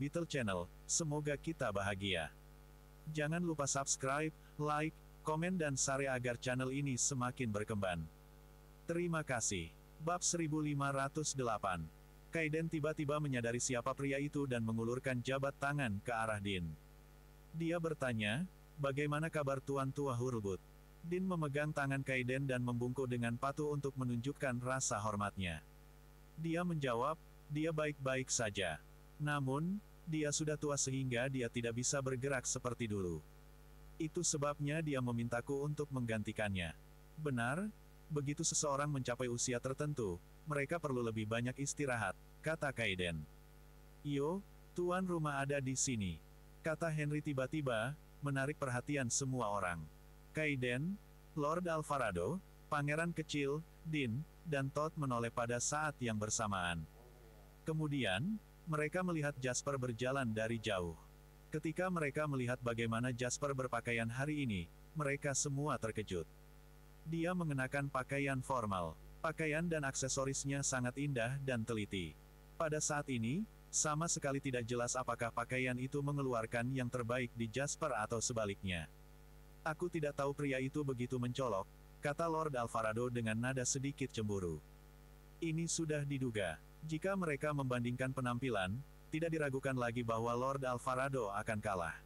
Beetle Channel, semoga kita bahagia. Jangan lupa subscribe, like, komen dan share agar channel ini semakin berkembang. Terima kasih. Bab 1508. Kaiden tiba-tiba menyadari siapa pria itu dan mengulurkan jabat tangan ke arah Din. Dia bertanya, bagaimana kabar Tuan Tua Hurlbut? Din memegang tangan Kaiden dan membungkuk dengan patuh untuk menunjukkan rasa hormatnya. Dia menjawab, dia baik-baik saja. Namun, dia sudah tua sehingga dia tidak bisa bergerak seperti dulu. Itu sebabnya dia memintaku untuk menggantikannya. Benar, begitu seseorang mencapai usia tertentu, mereka perlu lebih banyak istirahat, kata Kaiden. Yo, tuan rumah ada di sini, kata Henry tiba-tiba, menarik perhatian semua orang. Kaiden, Lord Alvarado, Pangeran Kecil, Din, dan Todd menoleh pada saat yang bersamaan. Kemudian, mereka melihat Jasper berjalan dari jauh. Ketika mereka melihat bagaimana Jasper berpakaian hari ini, mereka semua terkejut. Dia mengenakan pakaian formal. Pakaian dan aksesorisnya sangat indah dan teliti. Pada saat ini, sama sekali tidak jelas apakah pakaian itu mengeluarkan yang terbaik di Jasper atau sebaliknya. Aku tidak tahu pria itu begitu mencolok, kata Lord Alvarado dengan nada sedikit cemburu. Ini sudah diduga. Jika mereka membandingkan penampilan, tidak diragukan lagi bahwa Lord Alvarado akan kalah.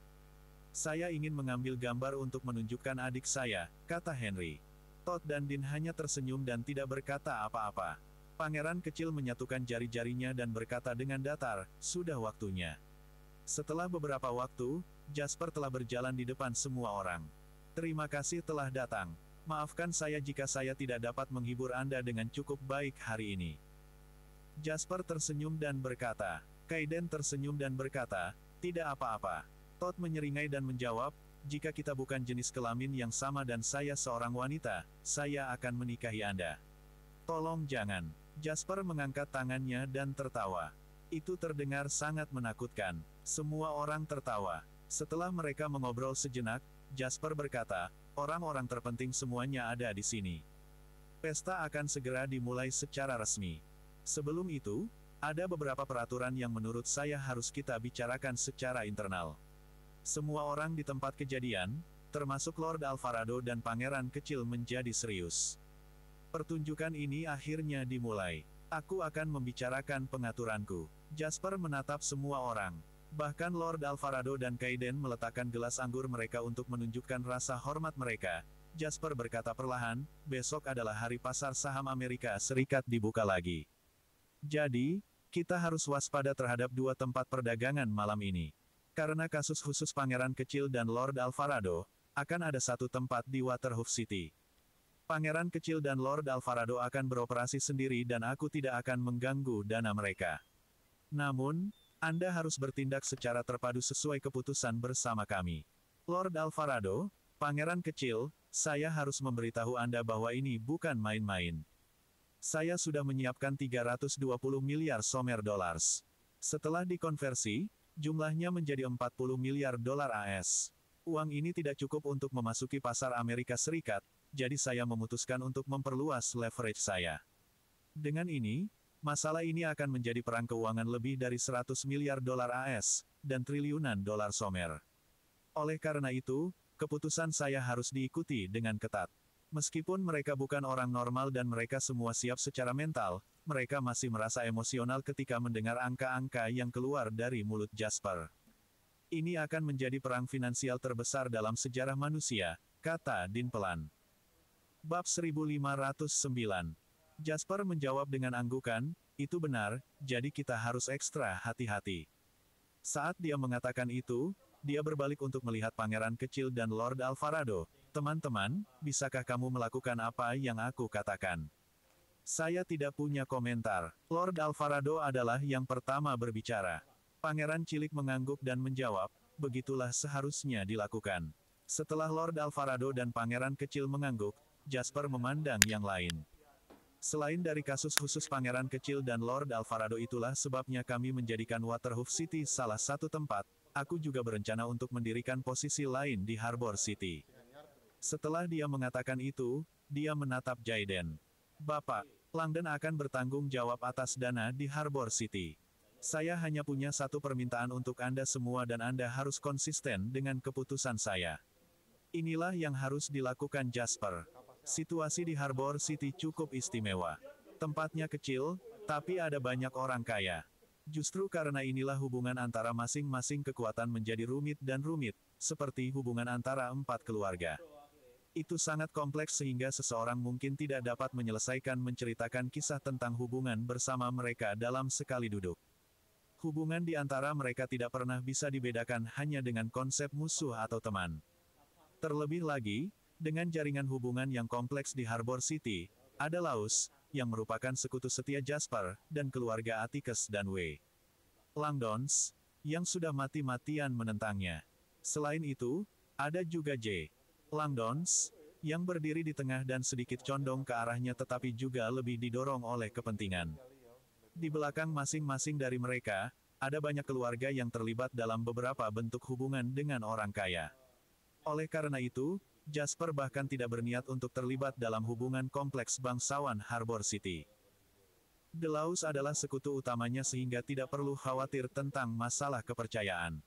Saya ingin mengambil gambar untuk menunjukkan adik saya, kata Henry. Todd dan Din hanya tersenyum dan tidak berkata apa-apa. Pangeran Kecil menyatukan jari-jarinya dan berkata dengan datar, sudah waktunya. Setelah beberapa waktu, Jasper telah berjalan di depan semua orang. Terima kasih telah datang. Maafkan saya jika saya tidak dapat menghibur Anda dengan cukup baik hari ini. Jasper tersenyum dan berkata. Kaiden tersenyum dan berkata, tidak apa-apa. Todd menyeringai dan menjawab, jika kita bukan jenis kelamin yang sama dan saya seorang wanita, saya akan menikahi Anda. Tolong jangan. Jasper mengangkat tangannya dan tertawa. Itu terdengar sangat menakutkan. Semua orang tertawa. Setelah mereka mengobrol sejenak, Jasper berkata, orang-orang terpenting semuanya ada di sini. Pesta akan segera dimulai secara resmi. Sebelum itu, ada beberapa peraturan yang menurut saya harus kita bicarakan secara internal. Semua orang di tempat kejadian, termasuk Lord Alvarado dan Pangeran Kecil menjadi serius. Pertunjukan ini akhirnya dimulai. Aku akan membicarakan pengaturanku. Jasper menatap semua orang. Bahkan Lord Alvarado dan Kaiden meletakkan gelas anggur mereka untuk menunjukkan rasa hormat mereka. Jasper berkata perlahan, besok adalah hari pasar saham Amerika Serikat dibuka lagi. Jadi, kita harus waspada terhadap dua tempat perdagangan malam ini. Karena kasus khusus Pangeran Kecil dan Lord Alvarado, akan ada satu tempat di Waterhoof City. Pangeran Kecil dan Lord Alvarado akan beroperasi sendiri dan aku tidak akan mengganggu dana mereka. Namun, Anda harus bertindak secara terpadu sesuai keputusan bersama kami. Lord Alvarado, Pangeran Kecil, saya harus memberitahu Anda bahwa ini bukan main-main. Saya sudah menyiapkan 320 miliar somer dollars. Setelah dikonversi, jumlahnya menjadi 40 miliar dolar AS. Uang ini tidak cukup untuk memasuki pasar Amerika Serikat, jadi saya memutuskan untuk memperluas leverage saya. Dengan ini, masalah ini akan menjadi perang keuangan lebih dari 100 miliar dolar AS, dan triliunan dolar somer. Oleh karena itu, keputusan saya harus diikuti dengan ketat. Meskipun mereka bukan orang normal dan mereka semua siap secara mental, mereka masih merasa emosional ketika mendengar angka-angka yang keluar dari mulut Jasper. Ini akan menjadi perang finansial terbesar dalam sejarah manusia, kata Din pelan. Bab 1509. Jasper menjawab dengan anggukan, itu benar, jadi kita harus ekstra hati-hati. Saat dia mengatakan itu, dia berbalik untuk melihat Pangeran Kecil dan Lord Alvarado. Teman-teman, bisakah kamu melakukan apa yang aku katakan? Saya tidak punya komentar. Lord Alvarado adalah yang pertama berbicara. Pangeran Cilik mengangguk dan menjawab, begitulah seharusnya dilakukan. Setelah Lord Alvarado dan Pangeran Kecil mengangguk, Jasper memandang yang lain. Selain dari kasus khusus Pangeran Kecil dan Lord Alvarado itulah sebabnya kami menjadikan Waterhoof City salah satu tempat, aku juga berencana untuk mendirikan posisi lain di Harbor City. Setelah dia mengatakan itu, dia menatap Jaiden. Bapak, Langdon akan bertanggung jawab atas dana di Harbor City. Saya hanya punya satu permintaan untuk Anda semua dan Anda harus konsisten dengan keputusan saya. Inilah yang harus dilakukan Jasper. Situasi di Harbor City cukup istimewa. Tempatnya kecil, tapi ada banyak orang kaya. Justru karena inilah hubungan antara masing-masing kekuatan menjadi rumit dan rumit, seperti hubungan antara 4 keluarga. Itu sangat kompleks sehingga seseorang mungkin tidak dapat menyelesaikan menceritakan kisah tentang hubungan bersama mereka dalam sekali duduk. Hubungan di antara mereka tidak pernah bisa dibedakan hanya dengan konsep musuh atau teman. Terlebih lagi, dengan jaringan hubungan yang kompleks di Harbor City, ada Laus, yang merupakan sekutu setia Jasper, dan keluarga Atticus dan W. Langdons, yang sudah mati-matian menentangnya. Selain itu, ada juga J. Langdons, yang berdiri di tengah dan sedikit condong ke arahnya tetapi juga lebih didorong oleh kepentingan. Di belakang masing-masing dari mereka, ada banyak keluarga yang terlibat dalam beberapa bentuk hubungan dengan orang kaya. Oleh karena itu, Jasper bahkan tidak berniat untuk terlibat dalam hubungan kompleks bangsawan Harbor City. The Laws adalah sekutu utamanya sehingga tidak perlu khawatir tentang masalah kepercayaan.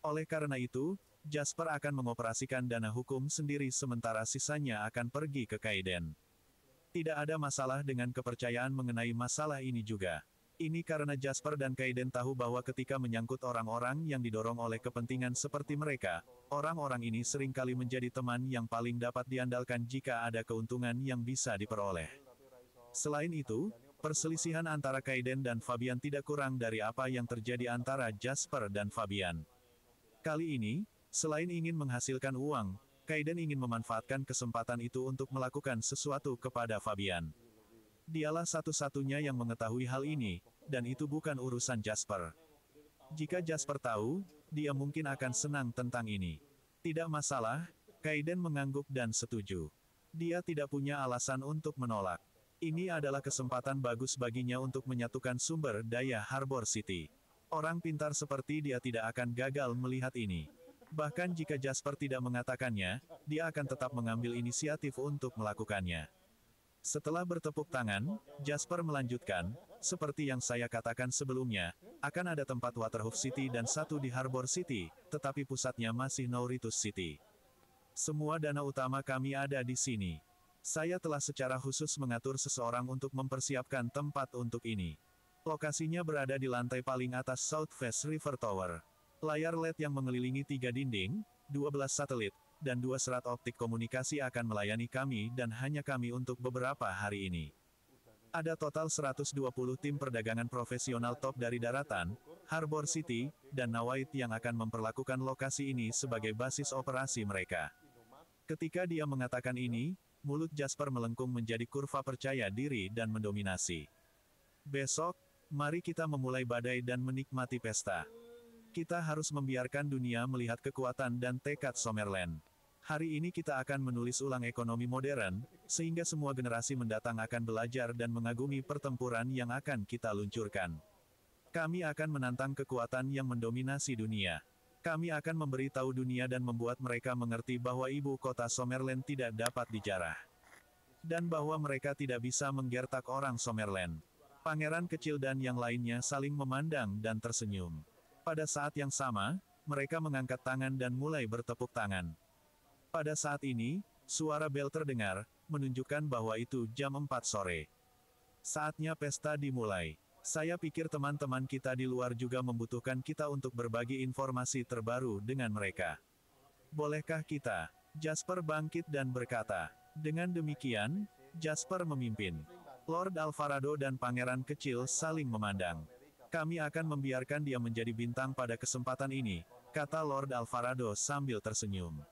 Oleh karena itu, Jasper akan mengoperasikan dana hukum sendiri sementara sisanya akan pergi ke Kaiden. Tidak ada masalah dengan kepercayaan mengenai masalah ini juga. Ini karena Jasper dan Kaiden tahu bahwa ketika menyangkut orang-orang yang didorong oleh kepentingan seperti mereka, orang-orang ini seringkali menjadi teman yang paling dapat diandalkan jika ada keuntungan yang bisa diperoleh. Selain itu, perselisihan antara Kaiden dan Fabian tidak kurang dari apa yang terjadi antara Jasper dan Fabian. Kali ini, selain ingin menghasilkan uang, Kaiden ingin memanfaatkan kesempatan itu untuk melakukan sesuatu kepada Fabian. Dialah satu-satunya yang mengetahui hal ini, dan itu bukan urusan Jasper. Jika Jasper tahu, dia mungkin akan senang tentang ini. Tidak masalah, Kaiden mengangguk dan setuju. Dia tidak punya alasan untuk menolak. Ini adalah kesempatan bagus baginya untuk menyatukan sumber daya Harbor City. Orang pintar seperti dia tidak akan gagal melihat ini. Bahkan jika Jasper tidak mengatakannya, dia akan tetap mengambil inisiatif untuk melakukannya. Setelah bertepuk tangan, Jasper melanjutkan, seperti yang saya katakan sebelumnya, akan ada tempat Waterhoof City dan satu di Harbor City, tetapi pusatnya masih Nouritus City. Semua dana utama kami ada di sini. Saya telah secara khusus mengatur seseorang untuk mempersiapkan tempat untuk ini. Lokasinya berada di lantai paling atas Southwest River Tower. Layar LED yang mengelilingi 3 dinding, 12 satelit, dan 2 serat optik komunikasi akan melayani kami dan hanya kami untuk beberapa hari ini. Ada total 120 tim perdagangan profesional top dari daratan, Harbor City, dan Nawait yang akan memperlakukan lokasi ini sebagai basis operasi mereka. Ketika dia mengatakan ini, mulut Jasper melengkung menjadi kurva percaya diri dan mendominasi. Besok, mari kita memulai badai dan menikmati pesta. Kita harus membiarkan dunia melihat kekuatan dan tekad Summerland. Hari ini kita akan menulis ulang ekonomi modern, sehingga semua generasi mendatang akan belajar dan mengagumi pertempuran yang akan kita luncurkan. Kami akan menantang kekuatan yang mendominasi dunia. Kami akan memberitahu dunia dan membuat mereka mengerti bahwa ibu kota Summerland tidak dapat dijarah. Dan bahwa mereka tidak bisa menggertak orang Summerland. Pangeran kecil dan yang lainnya saling memandang dan tersenyum. Pada saat yang sama, mereka mengangkat tangan dan mulai bertepuk tangan. Pada saat ini, suara bel terdengar, menunjukkan bahwa itu jam 4 sore. Saatnya pesta dimulai. Saya pikir teman-teman kita di luar juga membutuhkan kita untuk berbagi informasi terbaru dengan mereka. Bolehkah kita? Jasper bangkit dan berkata. Dengan demikian, Jasper memimpin. Lord Alvarado dan Pangeran Kecil saling memandang. Kami akan membiarkan dia menjadi bintang pada kesempatan ini, kata Lord Alvarado sambil tersenyum.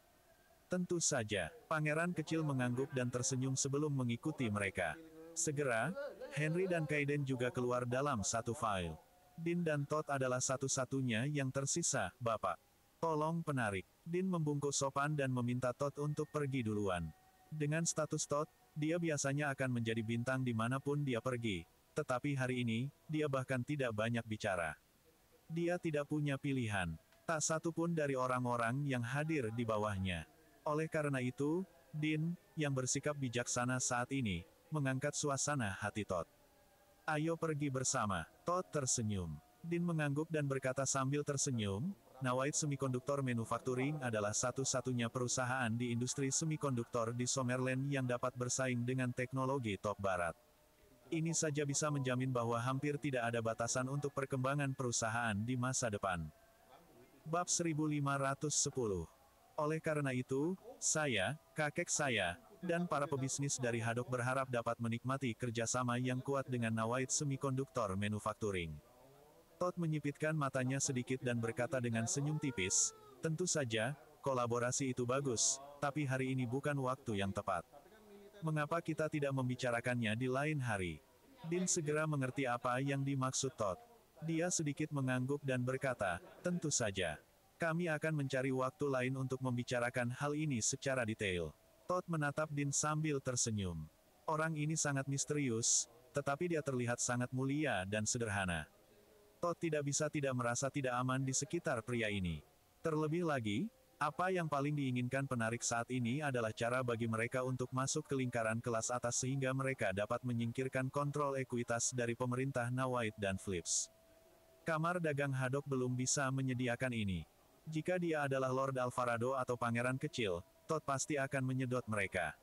Tentu saja, Pangeran Kecil mengangguk dan tersenyum sebelum mengikuti mereka. Segera, Henry dan Kaiden juga keluar dalam satu file. Dean dan Todd adalah satu-satunya yang tersisa, Bapak. Tolong penarik. Dean membungkuk sopan dan meminta Todd untuk pergi duluan. Dengan status Todd, dia biasanya akan menjadi bintang dimanapun dia pergi. Tetapi hari ini, dia bahkan tidak banyak bicara. Dia tidak punya pilihan. Tak satu pun dari orang-orang yang hadir di bawahnya. Oleh karena itu, Dean, yang bersikap bijaksana saat ini, mengangkat suasana hati Todd. Ayo pergi bersama. Todd tersenyum. Dean mengangguk dan berkata sambil tersenyum, Nawait Semiconductor Manufacturing adalah satu-satunya perusahaan di industri semikonduktor di Summerland yang dapat bersaing dengan teknologi top barat. Ini saja bisa menjamin bahwa hampir tidak ada batasan untuk perkembangan perusahaan di masa depan. Bab 1510. Oleh karena itu, saya, kakek saya, dan para pebisnis dari Hadok berharap dapat menikmati kerjasama yang kuat dengan Nawait Semiconductor Manufacturing. Todd menyipitkan matanya sedikit dan berkata dengan senyum tipis, tentu saja, kolaborasi itu bagus, tapi hari ini bukan waktu yang tepat. Mengapa kita tidak membicarakannya di lain hari? Dean segera mengerti apa yang dimaksud Todd. Dia sedikit mengangguk dan berkata, tentu saja. Kami akan mencari waktu lain untuk membicarakan hal ini secara detail. Todd menatap Dean sambil tersenyum. Orang ini sangat misterius, tetapi dia terlihat sangat mulia dan sederhana. Todd tidak bisa tidak merasa tidak aman di sekitar pria ini. Terlebih lagi, apa yang paling diinginkan penarik saat ini adalah cara bagi mereka untuk masuk ke lingkaran kelas atas sehingga mereka dapat menyingkirkan kontrol ekuitas dari pemerintah Nawait dan Philips. Kamar dagang Hadok belum bisa menyediakan ini. Jika dia adalah Lord Alvarado atau Pangeran Kecil, Todd pasti akan menyedot mereka.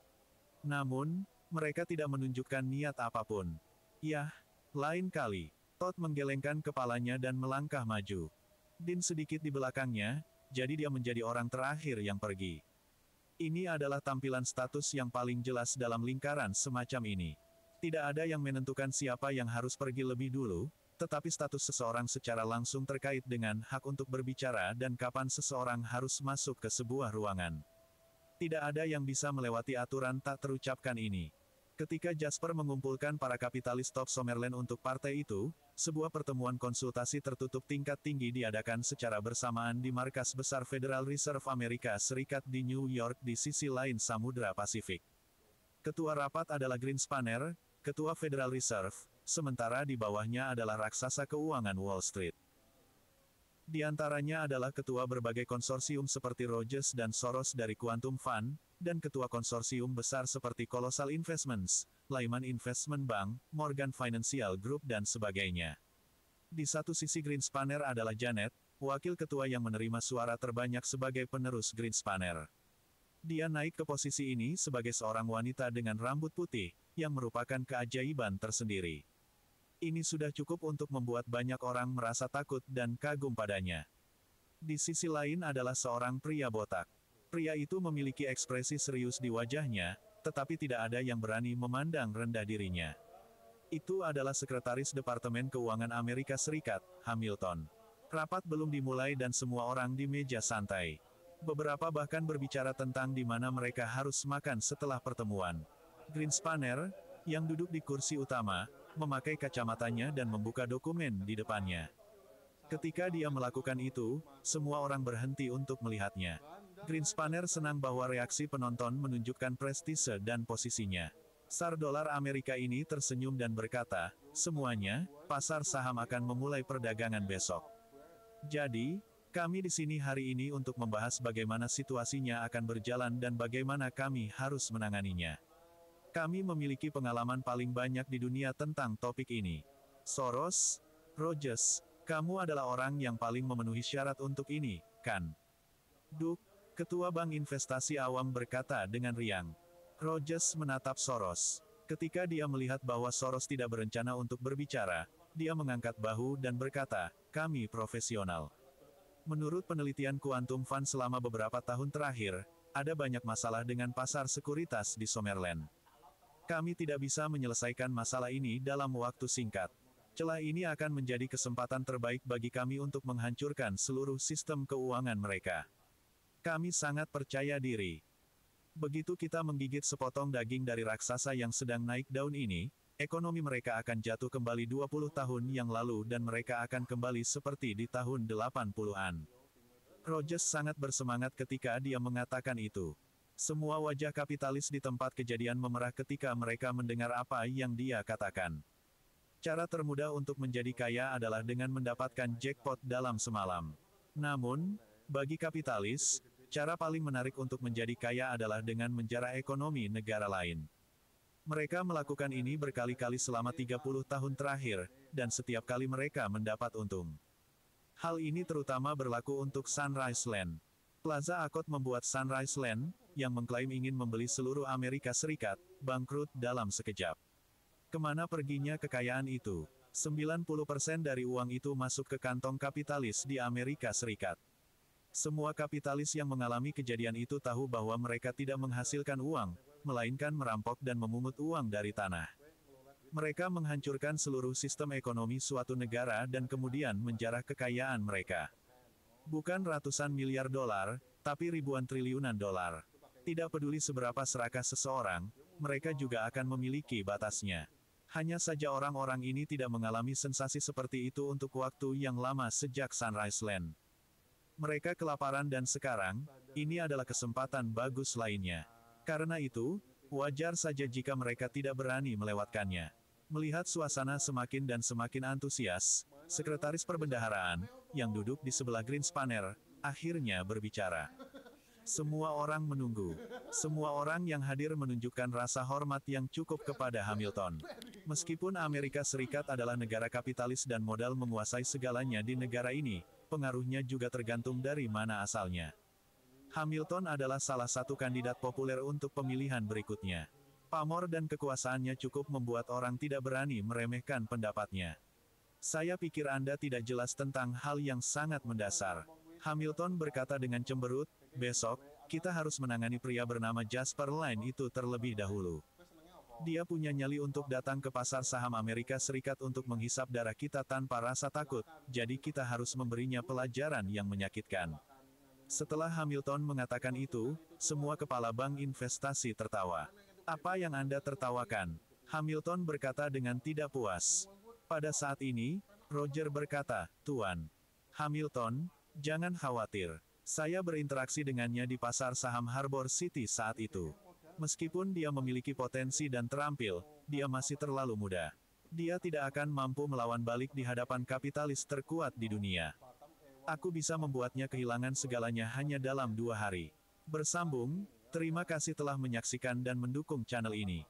Namun, mereka tidak menunjukkan niat apapun. Yah, lain kali. Todd menggelengkan kepalanya dan melangkah maju. Dean sedikit di belakangnya, jadi dia menjadi orang terakhir yang pergi. Ini adalah tampilan status yang paling jelas dalam lingkaran semacam ini. Tidak ada yang menentukan siapa yang harus pergi lebih dulu, tetapi status seseorang secara langsung terkait dengan hak untuk berbicara dan kapan seseorang harus masuk ke sebuah ruangan. Tidak ada yang bisa melewati aturan tak terucapkan ini. Ketika Jasper mengumpulkan para kapitalis top Summerland untuk partai itu, sebuah pertemuan konsultasi tertutup tingkat tinggi diadakan secara bersamaan di markas besar Federal Reserve Amerika Serikat di New York di sisi lain Samudra Pasifik. Ketua rapat adalah Greenspanner, Ketua Federal Reserve, sementara di bawahnya adalah raksasa keuangan Wall Street. Di antaranya adalah ketua berbagai konsorsium seperti Rogers dan Soros dari Quantum Fund, dan ketua konsorsium besar seperti Colossal Investments, Lyman Investment Bank, Morgan Financial Group dan sebagainya. Di satu sisi Greenspanner adalah Janet, wakil ketua yang menerima suara terbanyak sebagai penerus Greenspanner. Dia naik ke posisi ini sebagai seorang wanita dengan rambut putih, yang merupakan keajaiban tersendiri. Ini sudah cukup untuk membuat banyak orang merasa takut dan kagum padanya. Di sisi lain adalah seorang pria botak. Pria itu memiliki ekspresi serius di wajahnya, tetapi tidak ada yang berani memandang rendah dirinya. Itu adalah Sekretaris Departemen Keuangan Amerika Serikat, Hamilton. Rapat belum dimulai dan semua orang di meja santai. Beberapa bahkan berbicara tentang di mana mereka harus makan setelah pertemuan. Greenspanner, yang duduk di kursi utama, memakai kacamatanya dan membuka dokumen di depannya. Ketika dia melakukan itu, semua orang berhenti untuk melihatnya. Greenspanner senang bahwa reaksi penonton menunjukkan prestise dan posisinya. SAR dolar Amerika ini tersenyum dan berkata, semuanya, pasar saham akan memulai perdagangan besok. Jadi, kami di sini hari ini untuk membahas bagaimana situasinya akan berjalan dan bagaimana kami harus menanganinya. Kami memiliki pengalaman paling banyak di dunia tentang topik ini. Soros, Rogers, kamu adalah orang yang paling memenuhi syarat untuk ini, kan? Duk, Ketua Bank Investasi Awam berkata dengan riang. Rogers menatap Soros. Ketika dia melihat bahwa Soros tidak berencana untuk berbicara, dia mengangkat bahu dan berkata, kami profesional. Menurut penelitian Quantum Fund selama beberapa tahun terakhir, ada banyak masalah dengan pasar sekuritas di Summerland. Kami tidak bisa menyelesaikan masalah ini dalam waktu singkat. Celah ini akan menjadi kesempatan terbaik bagi kami untuk menghancurkan seluruh sistem keuangan mereka. Kami sangat percaya diri. Begitu kita menggigit sepotong daging dari raksasa yang sedang naik daun ini, ekonomi mereka akan jatuh kembali 20 tahun yang lalu dan mereka akan kembali seperti di tahun 80-an. Rogers sangat bersemangat ketika dia mengatakan itu. Semua wajah kapitalis di tempat kejadian memerah ketika mereka mendengar apa yang dia katakan. Cara termudah untuk menjadi kaya adalah dengan mendapatkan jackpot dalam semalam. Namun, bagi kapitalis, cara paling menarik untuk menjadi kaya adalah dengan menjarah ekonomi negara lain. Mereka melakukan ini berkali-kali selama 30 tahun terakhir, dan setiap kali mereka mendapat untung. Hal ini terutama berlaku untuk Sunrise Land. Plaza Accord membuat Sunrise Land, yang mengklaim ingin membeli seluruh Amerika Serikat, bangkrut dalam sekejap. Kemana perginya kekayaan itu? 90% dari uang itu masuk ke kantong kapitalis di Amerika Serikat. Semua kapitalis yang mengalami kejadian itu tahu bahwa mereka tidak menghasilkan uang, melainkan merampok dan memungut uang dari tanah. Mereka menghancurkan seluruh sistem ekonomi suatu negara dan kemudian menjarah kekayaan mereka. Bukan ratusan miliar dolar, tapi ribuan triliunan dolar. Tidak peduli seberapa serakah seseorang, mereka juga akan memiliki batasnya. Hanya saja orang-orang ini tidak mengalami sensasi seperti itu untuk waktu yang lama sejak Sunrise Land. Mereka kelaparan dan sekarang, ini adalah kesempatan bagus lainnya. Karena itu, wajar saja jika mereka tidak berani melewatkannya. Melihat suasana semakin dan semakin antusias, Sekretaris Perbendaharaan, yang duduk di sebelah Greenspanner, akhirnya berbicara. Semua orang menunggu. Semua orang yang hadir menunjukkan rasa hormat yang cukup kepada Hamilton. Meskipun Amerika Serikat adalah negara kapitalis dan modal menguasai segalanya di negara ini, pengaruhnya juga tergantung dari mana asalnya. Hamilton adalah salah satu kandidat populer untuk pemilihan berikutnya. Pamor dan kekuasaannya cukup membuat orang tidak berani meremehkan pendapatnya. Saya pikir Anda tidak jelas tentang hal yang sangat mendasar. Hamilton berkata dengan cemberut, besok, kita harus menangani pria bernama Jasper Lane itu terlebih dahulu. Dia punya nyali untuk datang ke pasar saham Amerika Serikat untuk menghisap darah kita tanpa rasa takut, jadi kita harus memberinya pelajaran yang menyakitkan. Setelah Hamilton mengatakan itu, semua kepala bank investasi tertawa. Apa yang Anda tertawakan? Hamilton berkata dengan tidak puas. Pada saat ini, Roger berkata, Tuan Hamilton, jangan khawatir. Saya berinteraksi dengannya di pasar saham Harbor City saat itu. Meskipun dia memiliki potensi dan terampil, dia masih terlalu muda. Dia tidak akan mampu melawan balik di hadapan kapitalis terkuat di dunia. Aku bisa membuatnya kehilangan segalanya hanya dalam 2 hari. Bersambung, terima kasih telah menyaksikan dan mendukung channel ini.